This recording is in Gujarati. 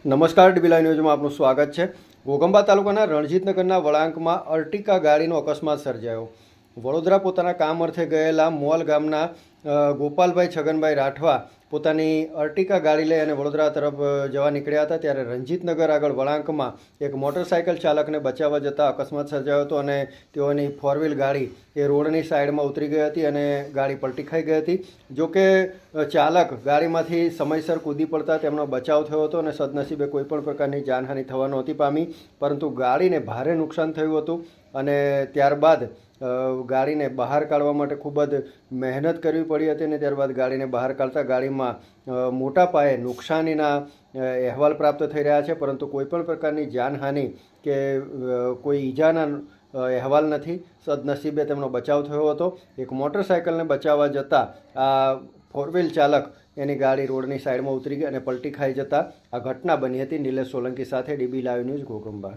નમસ્કાર, ડીબી લાઈવ ન્યૂઝમાં આપનું સ્વાગત છે। ઘોગંબા તાલુકાના રણજીતનગરના વળાંકમાં અર્ટિકા ગાડીનો અકસ્માત સર્જાયો। વડોદરા પોતાના કામ અર્થે ગયેલા મોલ ગામના ગોપાલભાઈ છગનભાઈ રાઠવા પોતાની અર્ટિકા ગાડી લઈ અને વડોદરા તરફ જવા નીકળ્યા હતા, ત્યારે રણજીતનગર આગળ વળાંકમાં એક મોટરસાઇકલ ચાલકને બચાવવા જતાં અકસ્માત સર્જાયો હતો અને તેઓની ફોર વ્હીલ ગાડી એ રોડની સાઈડમાં ઉતરી ગઈ હતી અને ગાડી પલટી ખાઈ ગઈ હતી। જોકે ચાલક ગાડીમાંથી સમયસર કૂદી પડતા તેમનો બચાવ થયો હતો અને સદનસીબે કોઈપણ પ્રકારની જાનહાનિ થવા નહોતી પામી, પરંતુ ગાડીને ભારે નુકસાન થયું હતું અને ત્યારબાદ ગાડીને બહાર કાઢવા માટે ખૂબ જ મહેનત કરવી પડી હતી અને ત્યારબાદ ગાડીને બહાર કાઢતા ગાડીમાં મોટા પાયે નુકસાનીના અહેવાલ પ્રાપ્ત થઈ રહ્યા છે, પરંતુ કોઈપણ પ્રકારની જાનહાનિ કે કોઈ ઈજાના અહેવાલ નથી। સદનસીબે તેમનો બચાવ થયો હતો। એક મોટરસાઇકલને બચાવવા જતાં આ ફોર વ્હીલ ચાલક એની ગાડી રોડની સાઈડમાં ઉતરી ગઈ અને પલટી ખાઈ જતાં આ ઘટના બની હતી। નિલેશ સોલંકી સાથે ડીબી લાઈવ ન્યૂઝ, ઘોગંબા।